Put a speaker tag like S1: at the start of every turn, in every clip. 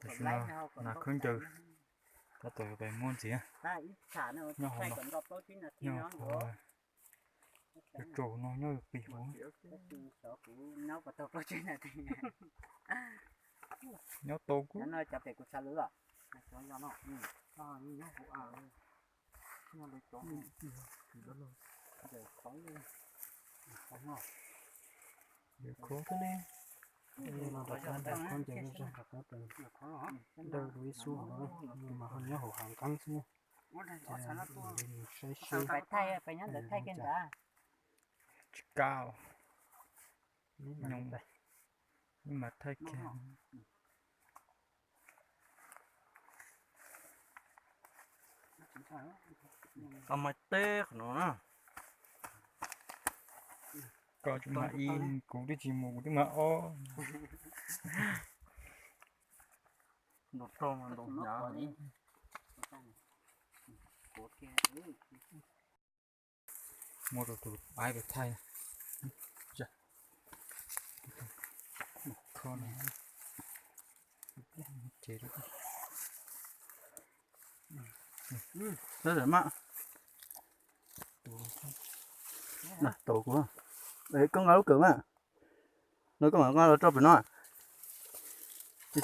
S1: Để là khơi trừ ta tự về môn gì á nhỏ hồn nhỏ cái trổ nó nhỏ bị hố nhỏ to quá
S2: nó chặt cái xa lửa cho nó nó nó lấy chó
S1: để khó thế này
S3: nó đặt ra đặt con chơi cho đặt nó từ đầu đuôi xuống đó nhưng mà hơn nhớ hồ hàng căng chứ
S2: phải thay phải nhắn để thay cái đã
S1: cao
S3: nhưng
S1: mà thay cái
S3: còn mà tê của nó
S1: có chúng mà in cũng đi chỉ mù đi mà o
S3: nó to mà nó nhỏ
S1: mua đồ tụt ai phải thay dạ con này chế được
S3: rất là mặn nè tổ của đấy con gấu cứng à nó có mà nó cho phải nó chứ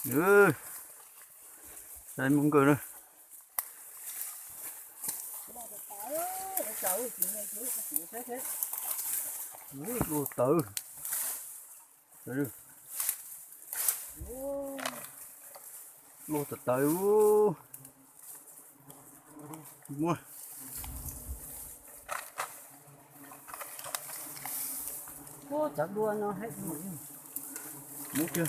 S3: chứ đây muốn cười rồi lô tử rồi lô từ từ mua
S2: ô chặt đua nó hết
S3: mua chưa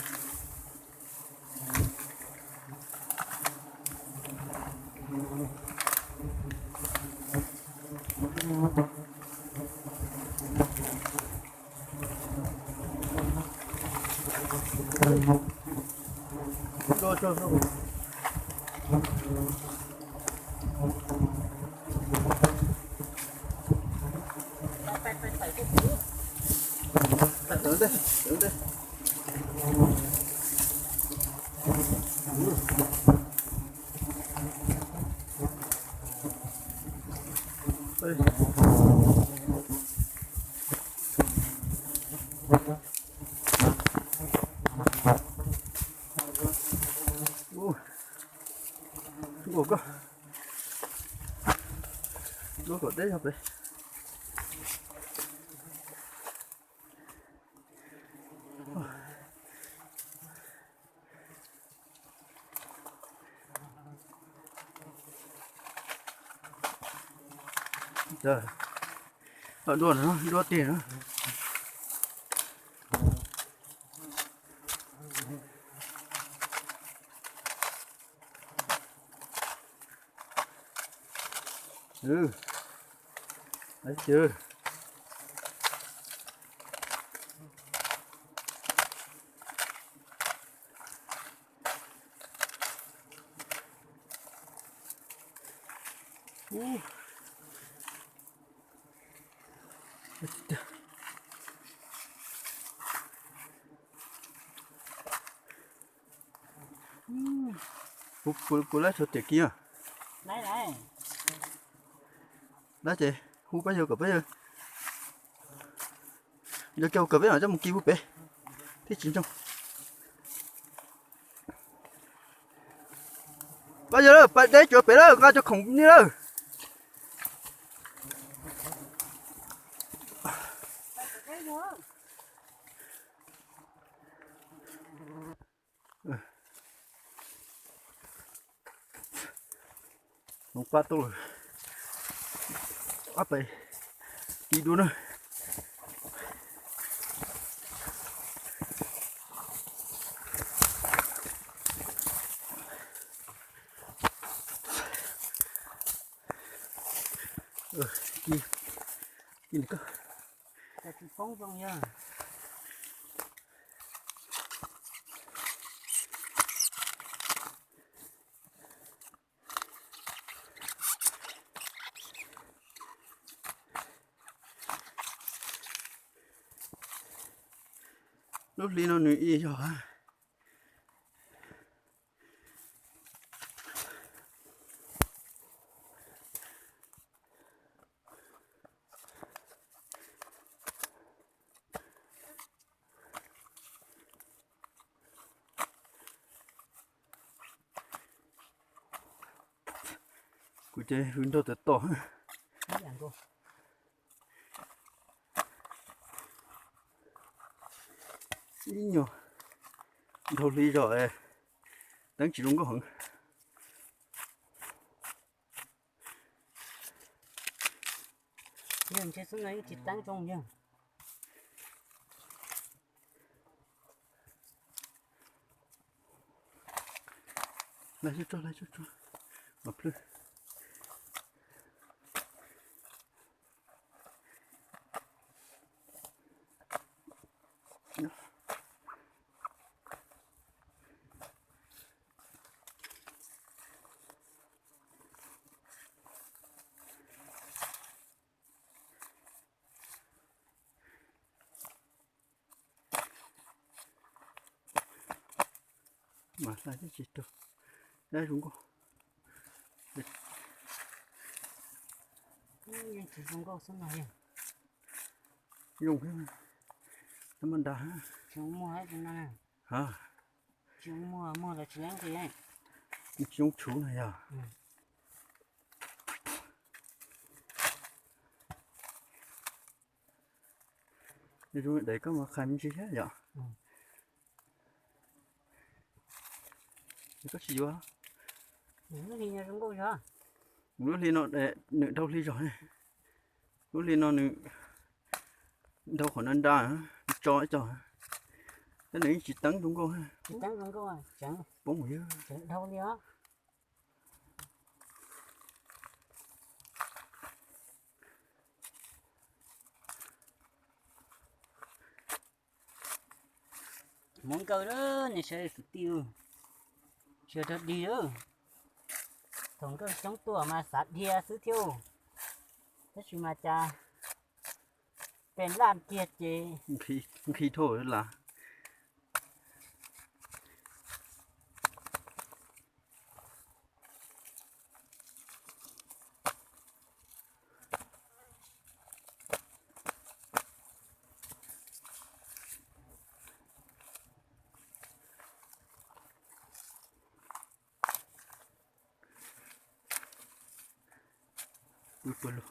S3: cho tưởng đây ủa cơ nó có đấy học đấy rồi đua nữa đua tiền nữa đấy chưa cô lấy số tiền kia
S2: này
S3: đó chị hú bây giờ cỡ bây giờ kêu cỡ bây giờ cho một kêu bé thế chín trong bây giờ đó đấy chỗ bé đó cho khủng như đó một phát tôi áp đây đi đua nữa đi đi cơ
S2: phóng vòng nha
S3: lúc đi nó nữ y rồi cụ chơi hướng đâu tới to ý nhờ đâu đi rồi đáng chỉ đúng có hứng
S2: nhưng chơi xuống này chỉ tăng trong nhá
S3: lại cho ngập lên mà lại cái gì đâu đây đúng không
S2: nhưng chỉ không có xuống này
S3: dùng cái tấm bắn đá
S2: chúng mua hết chúng này
S3: hả
S2: chúng mua là chỉ lấy cái này
S3: chúng chú này à đi rồi đấy có mà khai minh chi hết vậy có gì quá
S2: nó thì nhà chúng có sao
S3: lúc đi nó để nữ đâu đi rồi lúc đi nó nữ đâu còn ăn đá cho cái này chỉ tấn chúng con
S2: chỉ tăng chúng có chẳng
S3: bóng mũi
S2: chẳng đâu đi á muốn câu đó nhà sẽ tiêu chưa thật đi nữa thằng cái chống tua mà sát dia sứ thiêu thế chứ mà chaเป็นล้านเกียรติ
S3: khi thôi là bự luôn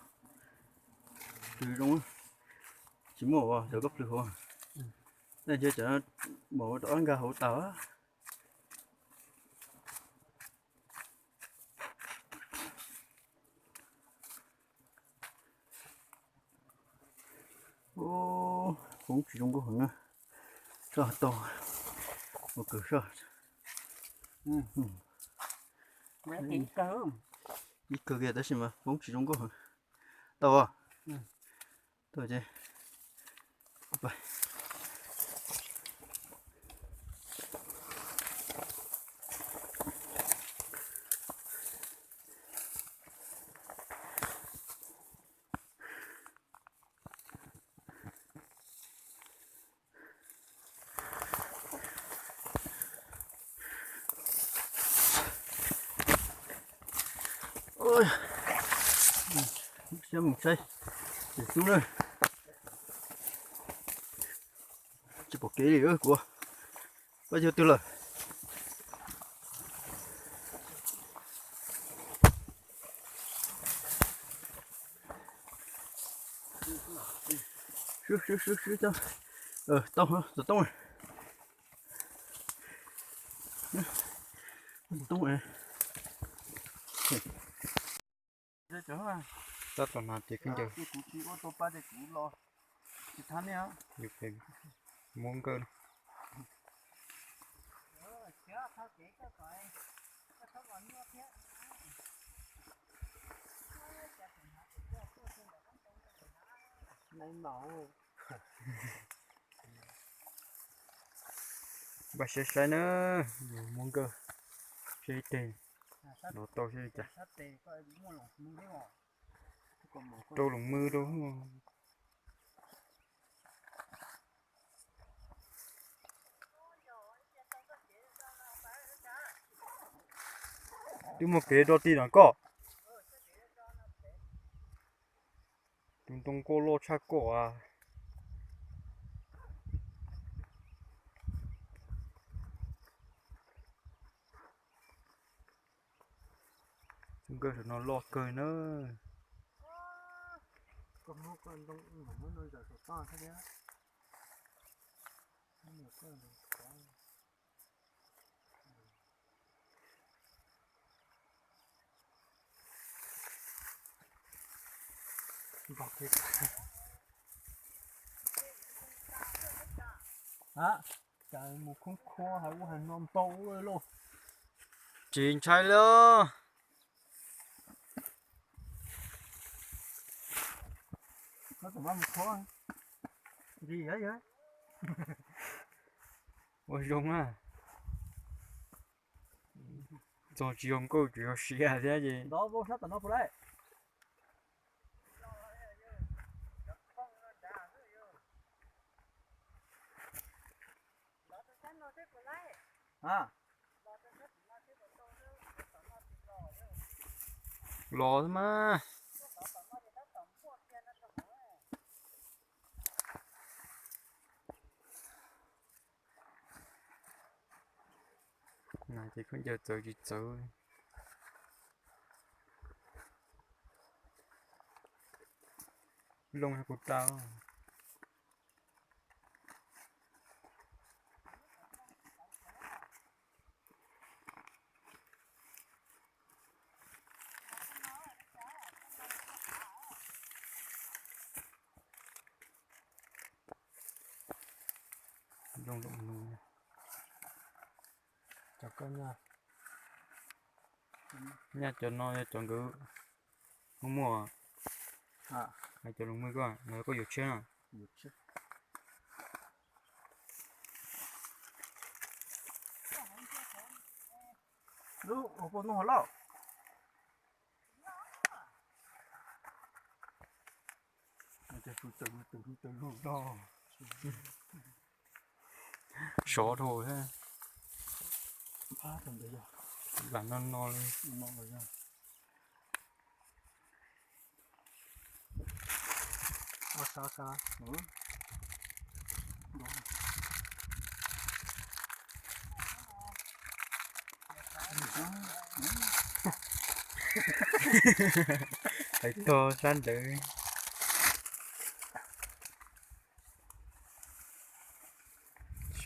S3: từ đúng chỉ mổ vào gấp được không đây giờ chả mổ đó ăn gà hậu táo ô cũng chỉ trong có hứng rất to một cửa rất
S2: mấy tiếng cơm
S3: ít cơ kia đó mà cũng chỉ trong có hứng to à to chứ vậy ôi xem một xây để xuống đây chỉ một cái gì nữa của bao nhiêu tiêu lời Sướng cho tông hả rồi tông này
S1: tao toàn là chỉ kinh giờ được cái muốn cơ
S2: nên bảo
S1: bà sẽ sai nữa muốn cơ sẽ tiền nó to sẽ chả trâu lồng mưa đâu Đi một cái đó tí nó có. Chúng tung cô lô cha cổ à. Chúng cơ nó lo cười nữa.
S3: Có một con đông nó nơi giờ số to thế đấy.
S1: Bọc cái
S3: Hả? Trời một con kho hay của hành non to rồi luôn.
S1: chín chai luôn.
S3: Nó tụi nó một kho gì vậy vậy?
S1: Ôi dông à. Rồi chỉ ông câu chuyện xì à thế gì.
S3: Đó vô sát tụi nó vào đây. À.
S1: Lo thôi mà. Này thì không giờ chơi gì chơi. Lông hay cột tao. Lông lông lông.
S3: Chào con nha.
S1: Nha cho nó chọn cứ không mua.
S3: À.
S1: Hay cho lông mới coi, nó có nhiều chuyện à.
S3: Được chứ. Lu, opo no halo. Cái từ đó.
S1: Số thôi ha.
S3: Ba tuần bây giờ.
S1: Là nó
S3: Non rồi nha. Osaka. Ừ. Đúng.
S1: phải to san đợi.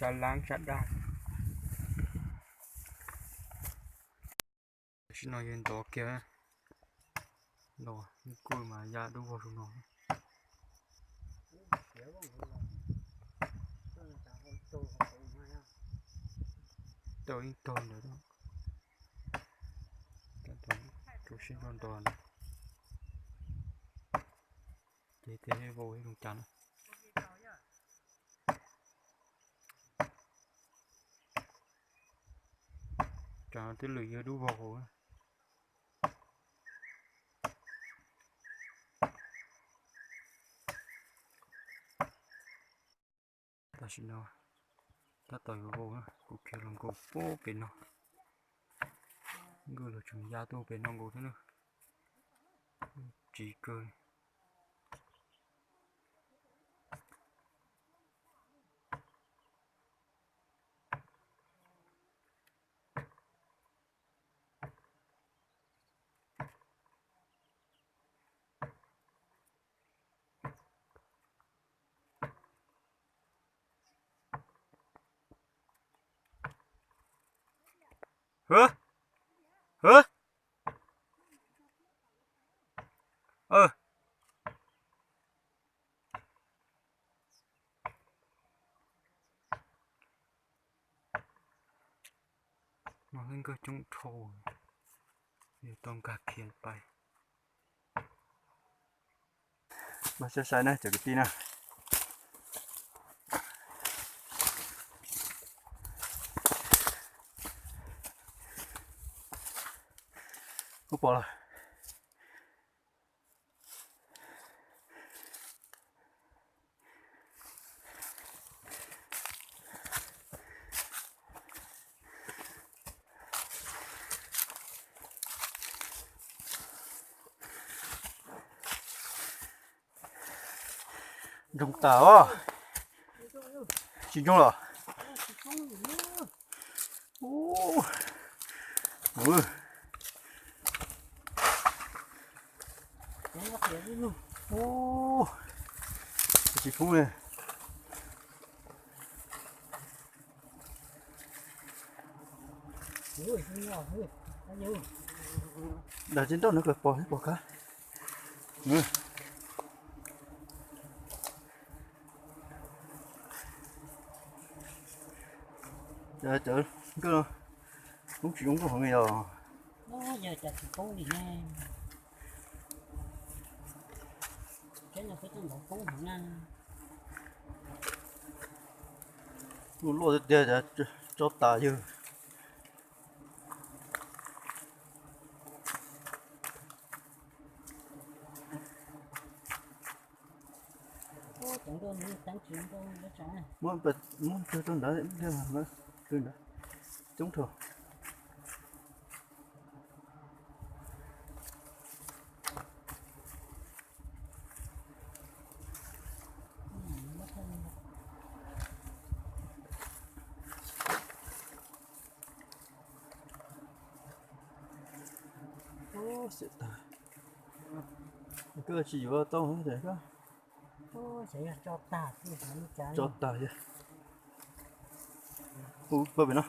S1: Sa láng sát đa. Xin nói yên to kia. Rồi, cùi mà ra đúng vào nó. Tôi in ton nữa đó. Tôi xin con toàn. Thế vô cái đồng chắn. Chả tới lưỡi ở đu vào hồ. Ta xin nói. Ta tới vô á, cụ kia làm cụ bố bên nó. Người là chúng gia tu bên nó ngủ thế nữa. Chỉ cười. Hả? Hả? Nó lên cơ trong thổ. Thì tông cả kia bay.
S3: Mà sẽ sai này, chờ cái tin nào. Không bỏ rồi. Rồng tảo á. Chỉ trong rồi. Ủa. Ủa. Ủa. Chỉ phun này. Đã trên đó nó cực bỏ cá. Giờ chờ cái cũng chỉ cũng có khoảng giờ.
S2: Nó giờ chặt thì cũng đi nghe. Cái nào cái trong đó cũng hẳn ăn.
S3: Lúa giờ cho tà dư.
S2: Chúng tôi muốn tán chuyện tôi nó trả.
S3: Muốn chơi trong đó để mà nó chơi đó. Chúng thường. Ô, sẽ tà. Cái chỉ vào tao hết đấy đó.
S2: Ô, sẽ cho ta chứ không trả.
S3: Cho tà vậy. Bao bên nó.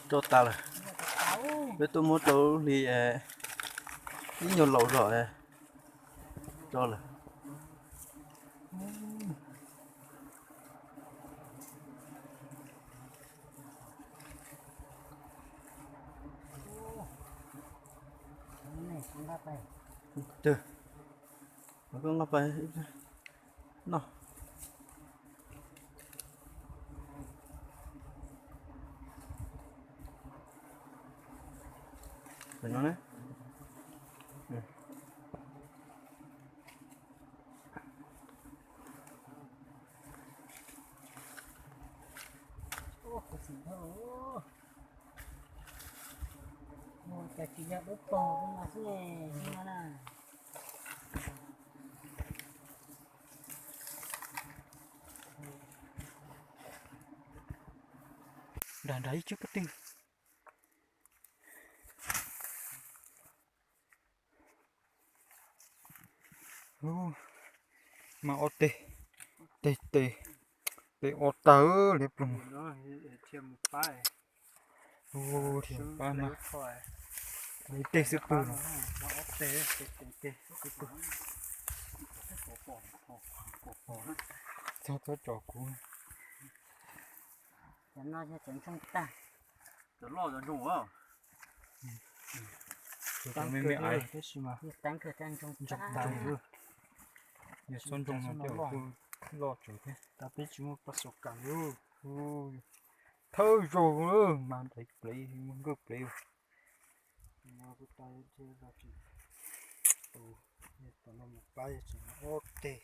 S3: Cho tà là. Với tôi muốn tao đi nhiều lẩu rồi. Cho là. Chưa. Nó có ngập phải. Nó. Phải nó đấy.
S2: Cái gì đó đốt to mà thế này nè.
S1: Đàn đấy chứ cái tinh. Mà ô tê ô tớ đẹp luôn.
S3: Nó thêm một bài.
S1: Ô thiểm ba mà lấy tê sức bự nó
S3: Tê.
S1: sao cho trò cú
S2: Nó sẽ chẳng trong ta.
S3: Tớ lo cho dùng không?
S1: tao mới mẹ ai
S3: Thế gì mà.
S2: Tăng cửa tăng trong ta.
S1: giờ son trồng nó kiểu lo chỗ thế
S3: Ta biết chúng nó bắt sọc càng luôn.
S1: ôi thôi rồi nữa mà thấy play muốn cứ play
S3: Mà cái tay chơi ra chỉ. Tớ nó một bài chỉ nó tê.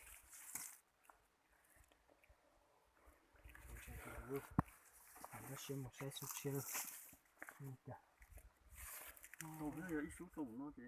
S3: Nó xem một cái số chia. Tôi bây giờ ít số tổng nó thế.